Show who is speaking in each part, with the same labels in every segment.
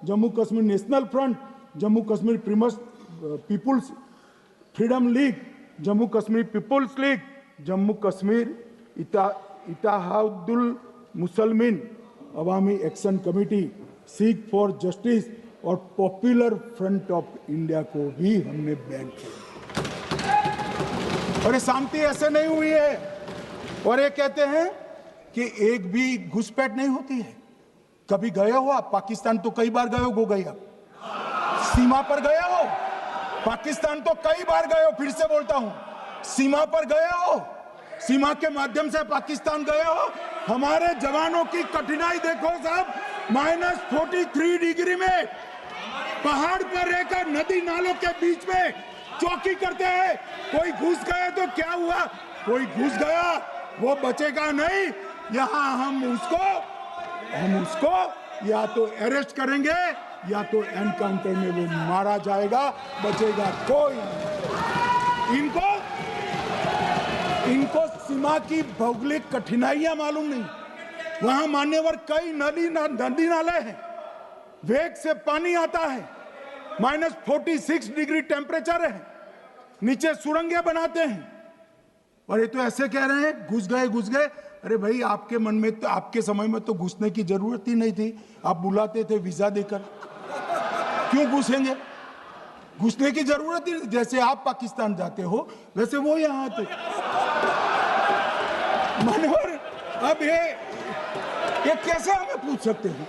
Speaker 1: Jammu Kashmir national front, Jammu Kashmir people's freedom league, Jammu Kashmir people's league, Jammu Kashmir Ittehadul Musalman Awami action committee, Sikhs for justice और popular front of India को भी हमने ban किया। और ये शांति ऐसे नहीं हुई है। और ये कहते हैं कि एक भी घुसपैठ नहीं होती है। कभी गए हो आप पाकिस्तान? तो कई बार गए हो गई आप सीमा पर गए हो? पाकिस्तान तो कई बार गए हो। फिर से बोलता हूं, सीमा पर गए हो, सीमा के माध्यम से पाकिस्तान गए हो। हमारे जवानों की कठिनाई देखो साहब, -43 डिग्री में पहाड़ पर रहकर नदी नालों के बीच में चौकी करते हैं। कोई घुस गए तो क्या हुआ? कोई घुस गया वो बचेगा नहीं। यहां हम उसको या तो अरेस्ट करेंगे या तो एनकाउंटर में वो मारा जाएगा, बचेगा कोई। इनको सीमा की भौगोलिक कठिनाइयां मालूम नहीं। वहां मान्यवर कई नदी नाले हैं, वेग से पानी आता है, -46 डिग्री टेम्परेचर है, नीचे सुरंगें बनाते हैं। और ये तो ऐसे कह रहे हैं घुस गए। अरे भाई, आपके मन में तो, आपके समय में तो घुसने की जरूरत ही नहीं थी। आप बुलाते थे वीजा देकर, क्यों घुसेंगे? घुसने की जरूरत ही नहीं। जैसे आप पाकिस्तान जाते हो वैसे वो यहाँ आते। मान्यवर, अब ये कैसे हमें पूछ सकते हैं?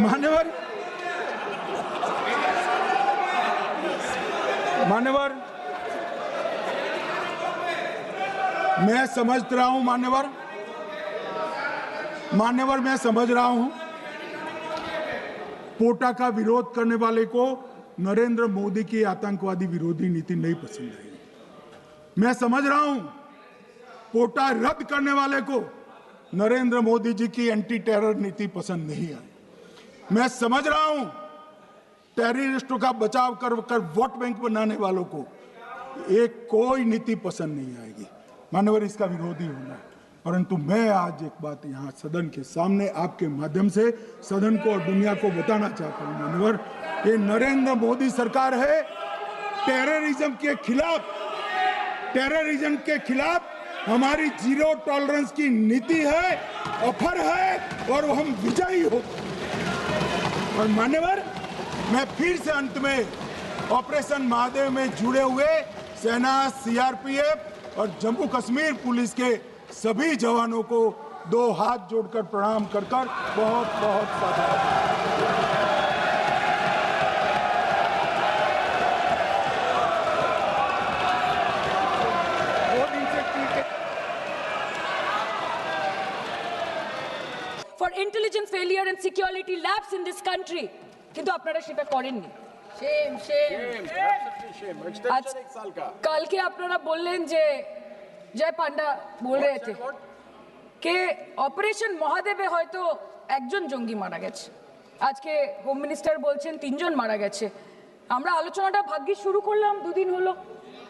Speaker 1: मान्यवर, मैं समझ रहा हूं मान्यवर, मैं समझ रहा हूं पोटा का विरोध करने वाले को नरेंद्र मोदी की आतंकवादी विरोधी नीति नहीं पसंद आई। मैं समझ रहा हूं पोटा रद्द करने वाले को नरेंद्र मोदी जी की एंटी टेरर नीति पसंद नहीं आई। मैं समझ रहा हूं टेररिस्टों का बचाव कर वोट बैंक बनाने वालों को एक कोई नीति पसंद नहीं आएगी। मानवर, इसका विरोधी होना है। परंतु मैं आज एक बात यहाँ सदन के सामने आपके माध्यम से सदन को और दुनिया को बताना चाहता हूँ। मानवर, ये नरेंद्र मोदी सरकार है टेररिज्म के खिलाफ हमारी जीरो टॉलरेंस की नीति है, ऑफर है, और हम विजयी हो। और मान्यवर, मैं फिर से अंत में ऑपरेशन महादेव में जुड़े हुए सेना, सीआरपीएफ और जम्मू कश्मीर पुलिस के सभी जवानों को 2 हाथ जोड़कर प्रणाम कर बहुत साधुवाद।
Speaker 2: For intelligence failure and security lapse in this country, কিন্তু আপনারা সেটা করেননি। কালকে আপনারা বললেন যে জয় পান্ডা বল रहे थे कि অপারেশন মহাদেবে হয়তো একজন জঙ্গি মারা গেছে। আজকে হোম মিনিস্টার বলছেন 3 জন মারা গেছে। আমরা আলোচনাটা ভাগ্যিস শুরু করলাম 2 দিন হলো।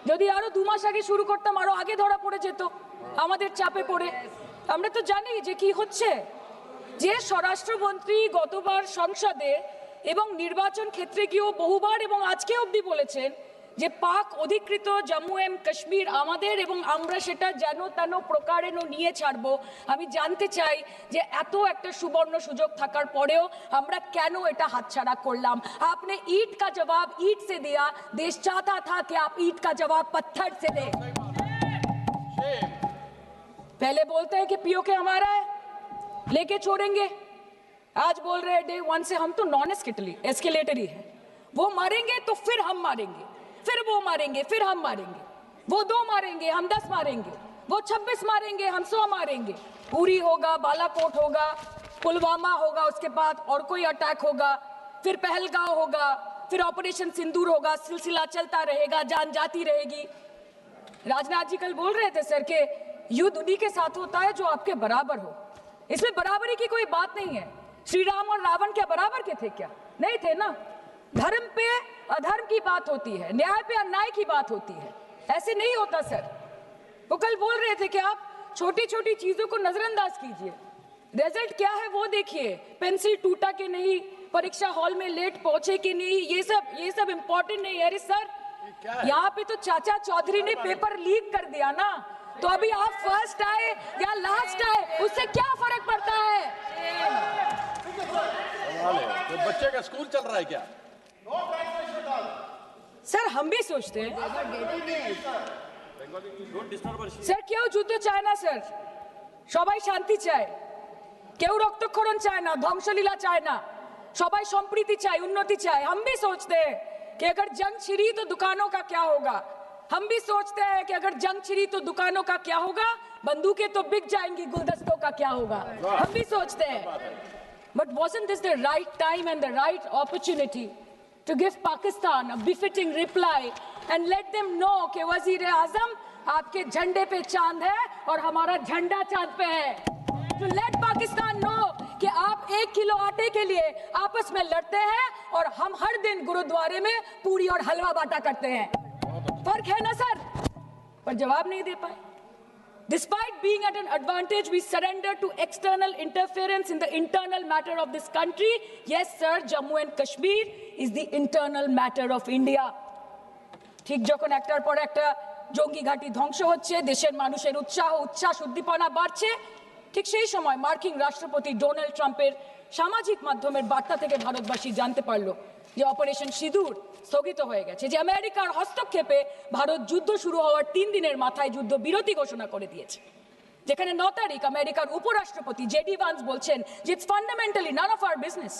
Speaker 2: যদি আরো 2 মাস আগে শুরু করতাম আরো আগে ধরা পড়ে যেত আমাদের চাপে পড়ে। আমরা তো জানি যে কি হচ্ছে, যে স্বরাষ্ট্রমন্ত্রী গতবার সংসদে এবং নির্বাচন ক্ষেত্রে গিয়েও বহুবার এবং আজকে অবধি বলেছেন যে পাক অধিকৃত জম্মু এন্ড কাশ্মীর আমাদের এবং আমরা সেটা যেন তেন প্রকারেণ নিয়ে ছাড়বো। আমি জানতে চাই যে এত একটা সুবর্ণ সুযোগ থাকার পরেও আমরা কেন এটা হাতছাড়া করলাম? आपने ईंट का जवाब ईंट से दिया, देश चाहता था कि आप ईंट का जवाब पत्थर से दें। पहले बोलते हैं कि पीओके हमारा है, लेके छोड़ेंगे। आज बोल रहे हैं डे 1 से हम तो नॉन एस्केलेटरी है। वो मारेंगे तो फिर हम मारेंगे, फिर वो मारेंगे, फिर हम मारेंगे। वो 2 मारेंगे, हम 10 मारेंगे। वो 26 मारेंगे, हम 100 मारेंगे। उरी होगा, बालाकोट होगा, पुलवामा होगा, उसके बाद और कोई अटैक होगा, फिर पहलगांव होगा, फिर ऑपरेशन सिंदूर होगा। सिलसिला चलता रहेगा, जान जाती रहेगी। राजनाथ जी कल बोल रहे थे सर के युद्ध उन्हीं के साथ होता है जो आपके बराबर हो। इसमें बराबरी की कोई बात नहीं है। श्री राम और रावण क्या बराबर के थे क्या? नहीं थे ना। धर्म पे अधर्म की बात होती है, न्याय पे अन्याय की बात होती है। ऐसे नहीं होता सर। वो कल बोल रहे थे कि आप छोटी छोटी चीजों को नजरअंदाज कीजिए। रिजल्ट क्या है वो देखिए, पेंसिल टूटा कि नहीं, परीक्षा हॉल में लेट पहुंचे कि नहीं, ये सब इम्पोर्टेंट नहीं है। अरे सर, यहाँ पे तो चाचा चौधरी ने पेपर लीक कर दिया ना, तो अभी आप फर्स्ट आए या लास्ट आए उससे क्या फर्क पड़ता है?
Speaker 3: तो बच्चे का स्कूल चल रहा है क्या?
Speaker 2: सर हम भी सोचते हैं স্যার, কেউ যুদ্ধ চায় না স্যার, সবাই শান্তি চায়, কেউ রক্তক্ষরণ চায় না, ধ্বংসলীলা চায় না, সবাই সম্প্रीति চায়, उन्नति चाहे। हम भी सोचते हैं कि अगर जंग छिड़ी तो दुकानों का क्या होगा, हम भी सोचते हैं कि अगर जंग छिड़ी तो दुकानों का क्या होगा, बंदूकें तो बिक जाएंगी, गुलदस्तों का क्या होगा, हम भी सोचते हैं। But wasn't this the right time and the right opportunity to give Pakistan a befitting reply and let them know कि वज़ीर-ए-आज़म आपके झंडे पे चांद है और हमारा झंडा चांद पे है। To let Pakistan know कि आप 1 किलो आटे के लिए आपस में लड़ते हैं और हम हर दिन गुरुद्वारे में पूरी और हलवा बांटा करते हैं। फर्क है ना सर? पर जवाब नहीं दे पाए। Despite being at an advantage, we surrender to external interference in the internal matter of this country. Yes, sir, Jammu and Kashmir is the internal matter of India. ঠিক যখন একটার পর একটা জঙ্গি ঘাঁটি ধ্বংস হচ্ছে, দেশের মানুষের উচ্ছ্বাস উদ্দীপনা বাড়ছে, ঠিক সেই সময় মার্কিন রাষ্ট্রপতি ডোনাল্ড ট্রাম্পের সামাজিক মাধ্যমের বার্তা থেকে ভারতবাসী জানতে পারলো যে অপারেশন সিঁদুর স্থগিত হয়ে গেছে, যে আমেরিকার হস্তক্ষেপে ভারত যুদ্ধ শুরু হওয়ার 3 দিনের মাথায় যুদ্ধ বিরতি ঘোষণা করে দিয়েছে, যেখানে 9 তারিখ আমেরিকার উপরাষ্ট্রপতি জেডি ভান্স বলছেন যে it's fundamentally none of our business,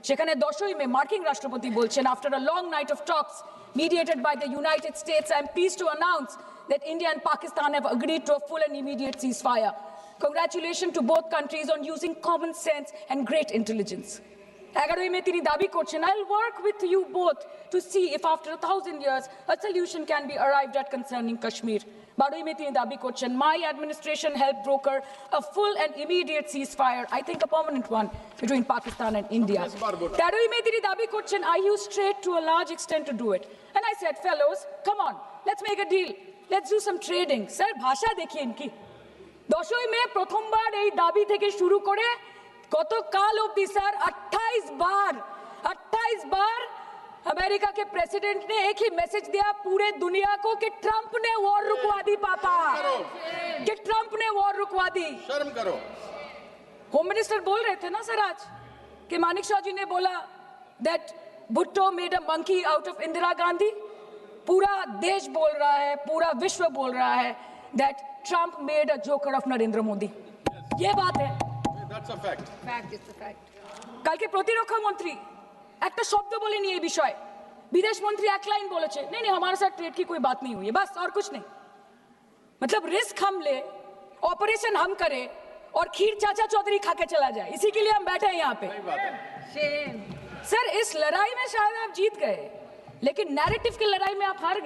Speaker 2: সেখানে 10ই মে মার্কিন রাষ্ট্রপতি বলছেন after a long night of talks mediated by the United States, I am pleased to announce that India and Pakistan have agreed to a full and immediate ceasefire. Congratulations to both countries on using common sense and great intelligence. 11ই মে তিনি দাবি করছেন, I'll work with you both to see if after 1000 years a solution can be arrived at concerning Kashmir. 12ই মে তিনি দাবি করছেন, my administration helped broker a full and immediate ceasefire, I think a permanent one, between Pakistan and India. 13ই মে তিনি দাবি করছেন, I used trade to a large extent to do it. And I said, fellows, come on, let's make a deal. Let's do some trading. Sir, ভাষা দেখিয়ে ইনকি। 10ই মে প্রথমবার এই দাবি থেকে শুরু করে গতকাল অবধি স্যার 28 बार अमेरिका के प्रेसिडेंट ने एक ही मैसेज दिया पूरे दुनिया को कि ट्रंप ने वॉर रुकवा दी पापा, कि ट्रंप ने वॉर रुकवा दी।
Speaker 3: शर्म करो।
Speaker 2: होम मिनिस्टर बोल रहे थे ना सर आज कि मानिक शाह जी ने बोला that Bhutto made a monkey out of Indira Gandhi. पूरा देश बोल रहा है, पूरा विश्व बोल रहा है that Trump made a joker of Narendra Modi. ये बात है,
Speaker 3: That's a fact.
Speaker 2: Fact is the fact. কালকে প্রতিরক্ষা মন্ত্রী একটা শব্দ বলেনি এই বিষয়ে, विदेश मंत्री एक लाइन बोले, नहीं हमारे साथ ट्रेड की कोई बात नहीं हुई है, बस और कुछ नहीं। मतलब रिस्क हम ले, ऑपरेशन हम करें और खीर चाचा चौधरी खा के चला जाए, इसी के लिए हम बैठे हैं यहाँ पे। सर इस लड़ाई में शायद आप जीत गए, लेकिन नैरेटिव की लड़ाई में आप हार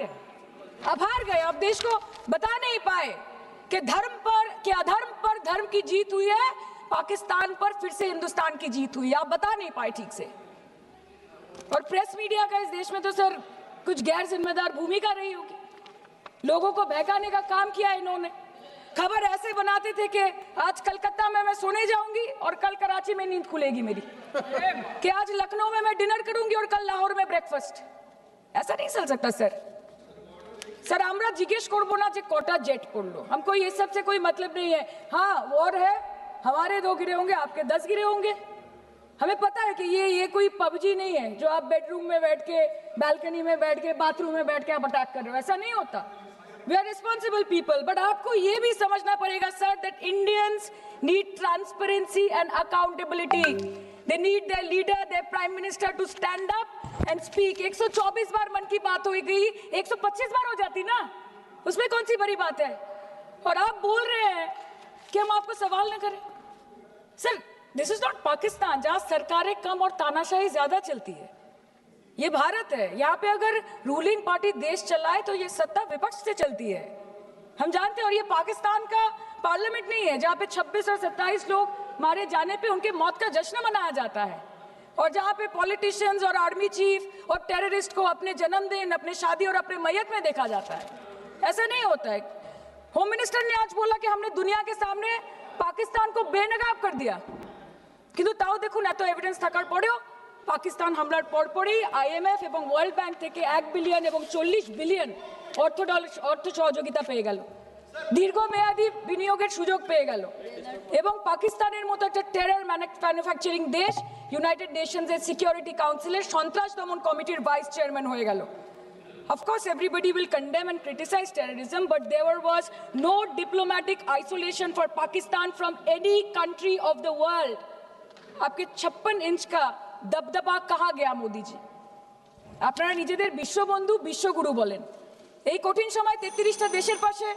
Speaker 2: गए। आप देश को बता नहीं पाए कि धर्म पर कि अधर्म पर धर्म की जीत हुई है, पाकिस्तान पर फिर से हिंदुस्तान की जीत हुई है, आप बता नहीं पाए ठीक से। और प्रेस मीडिया का इस देश में तो सर कुछ गैर जिम्मेदार भूमिका रही होगी, लोगों को बहकाने का काम किया इन्होंने। खबर ऐसे बनाते थे कि आज कलकत्ता में मैं सोने जाऊंगी और कल कराची में नींद खुलेगी मेरी, कि आज लखनऊ में मैं डिनर करूंगी और कल लाहौर में ब्रेकफास्ट। ऐसा नहीं चल सकता सर। सर আমরা জিজ্ঞেস করব না যে কটা জেট পড়লো, हमको ये सब से कोई मतलब नहीं है। हाँ वॉर है, हमारे 2 गिरे होंगे, आपके 10 गिरे होंगे। हमें पता है कि ये कोई पबजी नहीं है जो आप बेडरूम में बैठ के, बालकनी में बैठ के, बाथरूम में बैठ के आप अटैक कर रहे हो, ऐसा नहीं होता। We are responsible people, but आपको ये भी समझना पड़ेगा sir that Indians need transparency and accountability. They need their leader, their prime minister to stand up and speak. 124 बार मन की बात हो गई, 125 बार हो जाती ना, उसमें कौन सी बड़ी बात है। और आप बोल रहे हैं कि हम आपको सवाल न करें। Sir this is not Pakistan जहां सरकारें कम और तानाशाही ज्यादा चलती है, ये भारत है। यहाँ पे अगर रूलिंग पार्टी देश चलाए तो ये सत्ता विपक्ष से चलती है, हम जानते हैं। और ये पाकिस्तान का पार्लियामेंट नहीं है जहाँ पे 26 और 27 लोग मारे जाने पे उनके मौत का जश्न मनाया जाता है, और जहाँ पे पॉलिटिशियंस और आर्मी चीफ और टेररिस्ट को अपने जन्मदिन, अपने शादी और अपने मैयत में देखा जाता है। ऐसा नहीं होता है। होम मिनिस्टर ने आज बोला कि हमने दुनिया के सामने পাকিস্তান को বেনকাব कर दिया কিন্তু তাও দেখুন এত এভিডেন্স থাকার পরেও পাকিস্তান হামলার পরপরই আইএমএফ এবং ওয়ার্ল্ড ব্যাংক থেকে 1 বিলিয়ন এবং 40 বিলিয়ন অর্থ সহযোগিতা পেয়ে গেল, দীর্ঘমেয়াদী বিনিয়োগের সুযোগ পেয়ে গেল এবং পাকিস্তানের মতো একটা টেরর ম্যানুফ্যাকচারিং দেশ ইউনাইটেড নেশনসের সিকিউরিটি কাউন্সিলের সন্ত্রাস দমন কমিটির ভাইস চেয়ারম্যান হয়ে গেল। Of course, everybody will condemn and criticize terrorism, but there was no diplomatic isolation for Pakistan from any country of the world. आपके 56 इंच का दबदबा कहाँ गया मोदी जी? আপনারা নিজেদের বিশ্ববন্ধু বিশ্বগুরু বলেন, এই কঠিন সময় 33টা দেশের পাশে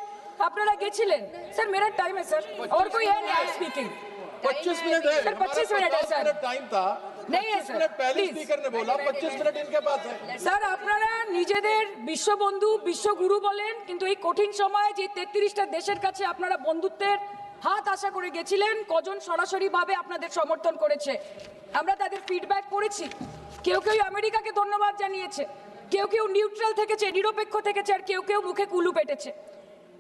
Speaker 2: আপনারা গেছিলেন। স্যার मेरा टाइम है सर, और कोई है नहीं स्पीकिंग।
Speaker 3: 25 मिनट है
Speaker 2: सर 25 मिनट है सर,
Speaker 3: टाइम था,
Speaker 2: नहीं है
Speaker 3: 25
Speaker 2: सर,
Speaker 3: मिनट पहले
Speaker 2: प्लीज।
Speaker 3: स्पीकर ने बोला 25 मिनट इनके पास है।
Speaker 2: স্যার আপনারা নিজেদের বিশ্ববন্ধু বিশ্বগুরু বলেন, কিন্তু এই কঠিন সময়ে যে 33টা দেশের কাছে আপনারা বন্ধুত্বের হাত আশা করে গেছিলেন, কজন সরাসরি ভাবে আপনাদের সমর্থন করেছে আমরা তাদের ফিডব্যাক পড়েছি। কেউ কেউ আমেরিকাকে ধন্যবাদ জানিয়েছে, কেউ কেউ নিউট্রাল থেকেছে, নিরপেক্ষ থেকেছে, আর কেউ কেউ মুখে কুলু পেটেছে।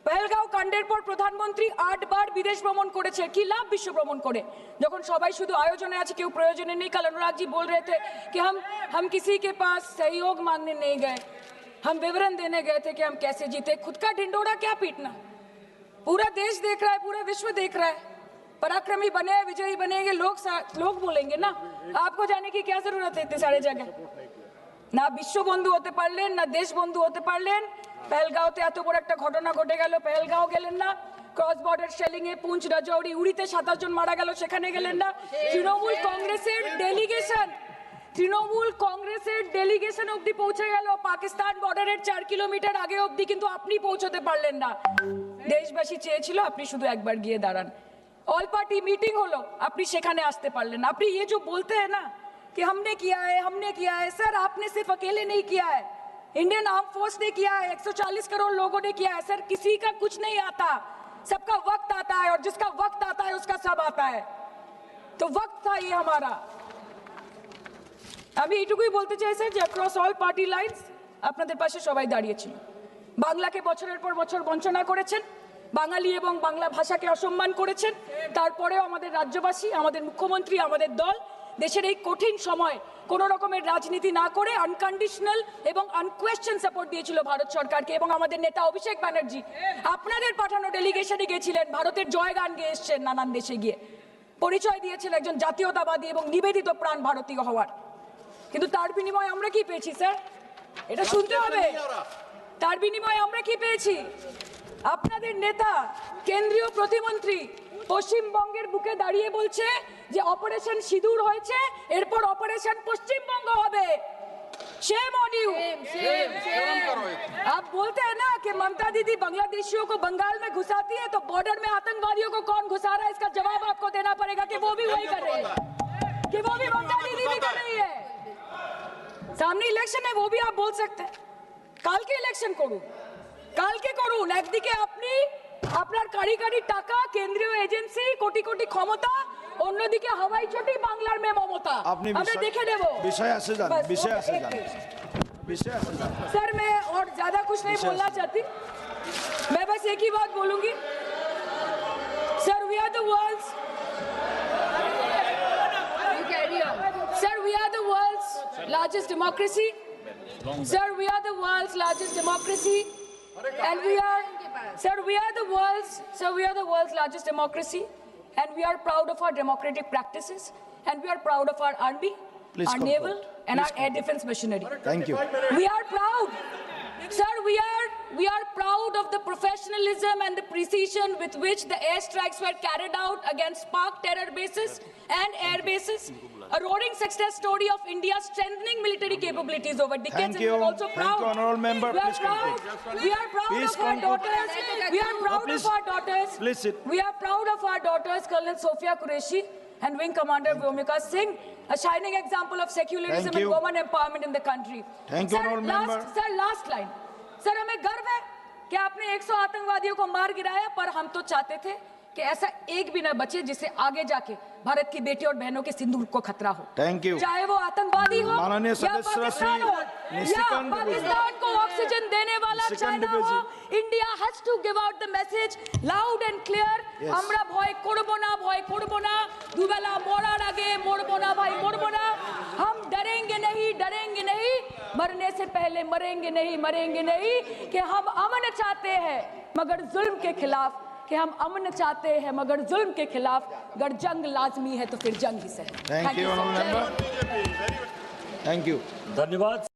Speaker 2: পহেলগাঁও কাণ্ডের পর প্রধানমন্ত্রী 8 বার বিদেশ ভ্রমণ করেছে, কি লাভ বিশ্ব ভ্রমণ করে যখন সবাই শুধু আয়োজনে আছে, কেউ প্রয়োজনে নেই। কাল अनुराग जी बोल रहे थे कि हम किसी के पास सहयोग मांगने नहीं गए, हम विवरण देने गए थे कि हम कैसे जीते। खुद का ढिंडोरा क्या पीटना, पूरा देश देख रहा है, पूरा विश्व देख रहा है। पराक्रमी बने विजयी बनेंगे लोग बोलेंगे ना, आपको जाने की क्या जरूरत है इतने सारे जगह। না বিশ্ববন্ধু হতে পারলেন, না দেশ বন্ধু হতে পারলেন। পেহেলগাঁওতে এত বড় একটা ঘটনা ঘটে গেল, পেহেলগাঁও গেলেন না। ক্রস বর্ডার শেলিং এ পুঞ্চ রাজৌরি উড়িতে 27 জন মারা গেল, সেখানে গেলেন না। তৃণমূল কংগ্রেসের ডেলিগেশন অবধি পৌঁছে গেল পাকিস্তান বর্ডারের 4 কিলোমিটার আগে অবধি, কিন্তু আপনি পৌঁছতে পারলেন না। দেশবাসী চেয়েছিল আপনি শুধু একবার গিয়ে দাঁড়ান। অল পার্টি মিটিং হলো, আপনি সেখানে আসতে পারলেন না। আপনি ये जो बोलते हैं ना कि हमने किया है, सर आपने सिर्फ अकेले नहीं किया है, इंडियन आर्म फोर्स ने किया है, 140 करोड़ लोगों ने किया है। सर किसी का कुछ नहीं आता, सबका वक्त आता है, और जिसका वक्त आता है उसका सब आता है। तो वक्त था ये हमारा। আমি এইটুকুই বলতে চাই স্যার যে অ্যাক্রস অল পার্টি লাইনস আপনাদের পাশে সবাই দাঁড়িয়েছিল। বাংলাকে বছরের পর বছর বঞ্চনা করেছেন, বাঙালি এবং বাংলা ভাষাকে অসম্মান করেছেন, তারপরেও আমাদের রাজ্যবাসী, আমাদের মুখ্যমন্ত্রী, আমাদের দল দেশের এই কঠিন সময় কোনো রকমের রাজনীতি না করে আনকন্ডিশনাল এবং আনকোয়েশ্চেন সাপোর্ট দিয়েছিল ভারত সরকারকে। এবং আমাদের নেতা অভিষেক ব্যানার্জি আপনাদের পাঠানো ডেলিগেশনে গেছিলেন, ভারতের জয়গান গেয়ে এসছেন, নানান দেশে গিয়ে পরিচয় দিয়েছেন একজন জাতীয়তাবাদী এবং নিবেদিত প্রাণ ভারতীয় হওয়ার। কিন্তু তার বিনিময়ে আমরা কি পেয়েছি স্যার, এটা শুনতে হবে। তার বিনিময়ে আমরা কি পেয়েছি? আপনাদের নেতা কেন্দ্রীয় প্রতিমন্ত্রী পশ্চিমবঙ্গের বুকে দাঁড়িয়ে বলছে যে অপারেশন সিঁদুর হয়েছে, এরপর অপারেশন পশ্চিমবঙ্গ হবে। Shame on you. आप बोलते हैं ना कि ममता दीदी बांग्लादेशियों को बंगाल में घुसाती है, तो बॉर्डर में आतंकवादियों को कौन घुसा रहा है, इसका जवाब आपको देना पड़ेगा कि वो भी वही कर रहे हैं, कि वो भी ममता दीदी भी कर रही है। सामने इलेक्शन है, वो भी आप बोल सकते हैं। কালকে ইলেকশন করুন, কালকে করুন। একদিকে আপনি আপনার কারি কারি টাকা, কেন্দ্রীয় এজেন্সি, কোটি কোটি ক্ষমতা, অন্যদিকে হাওয়াই চটি বাংলার মে মমতা। আমরা দেখে নেব।
Speaker 4: विषय से जान,
Speaker 2: बस,
Speaker 4: विषय से
Speaker 2: एक
Speaker 4: जान,
Speaker 2: मिनट।
Speaker 4: विषय से जान।
Speaker 2: सर मैं और ज्यादा कुछ नहीं बोलना चाहती, मैं बस एक ही बात बोलूंगी। Sir we are the world's, sir we are the world's largest democracy, sir we are the world's largest democracy, and we are the world's largest democracy, and we are proud of our democratic practices, and we are proud of our army,
Speaker 4: Please
Speaker 2: our
Speaker 4: conclude.
Speaker 2: naval, and
Speaker 4: Please
Speaker 2: our air defense machinery.
Speaker 4: Thank you.
Speaker 2: We are proud, sir. We are proud of the professionalism and the precision with which the airstrikes were carried out against Pak terror bases and air bases. A roaring success story of India's strengthening military capabilities over decades.
Speaker 4: Thank
Speaker 2: And we
Speaker 4: you.
Speaker 2: are also
Speaker 4: Thank
Speaker 2: proud.
Speaker 4: you, honorable member.
Speaker 2: We are
Speaker 4: Please
Speaker 2: proud.
Speaker 4: conclude.
Speaker 2: We are proud
Speaker 4: Please
Speaker 2: of our
Speaker 4: conclude.
Speaker 2: daughters. We are proud
Speaker 4: please.
Speaker 2: of our daughters.
Speaker 4: Please sit.
Speaker 2: We are proud of our daughters, Colonel Sophia Qureshi and Wing Commander Vyomika Singh, a shining example of secularism
Speaker 4: Thank
Speaker 2: and
Speaker 4: you.
Speaker 2: women empowerment in the country.
Speaker 4: Thank you, honorable member.
Speaker 2: Sir, last line. Sir हमें गर्व है कि आपने 100 आतंकवादियों को मार गिराया, पर हम तो चाहते थे कि ऐसा एक भी ना बचे जिससे आगे जाके भारत की बेटी और बहनों के सिंदूर को खतरा हो।
Speaker 4: Thank you.
Speaker 2: चाहे वो आतंकवादी हो
Speaker 4: माननीय
Speaker 2: या
Speaker 4: सदस्य
Speaker 2: पाकिस्तान हो या
Speaker 4: निशिकांत
Speaker 2: पाकिस्तान को ऑक्सीजन देने वाला
Speaker 4: निशिकांत
Speaker 2: चाइना
Speaker 4: दुबे
Speaker 2: हो, India has to give out the message loud and clear.
Speaker 4: Yes.
Speaker 2: আমরা ভয় করব না দুবেলা মরার আগে মরবো না भाई মরবো না। हम डरेंगे नहीं मरने से पहले मरेंगे नहीं कि हम अमन चाहते हैं मगर जुल्म के खिलाफ, कि हम अमन चाहते हैं मगर जुल्म के खिलाफ। अगर जंग लाजमी है तो फिर जंग ही सही।
Speaker 4: Thank you, honorable member. Thank you.
Speaker 5: धन्यवाद।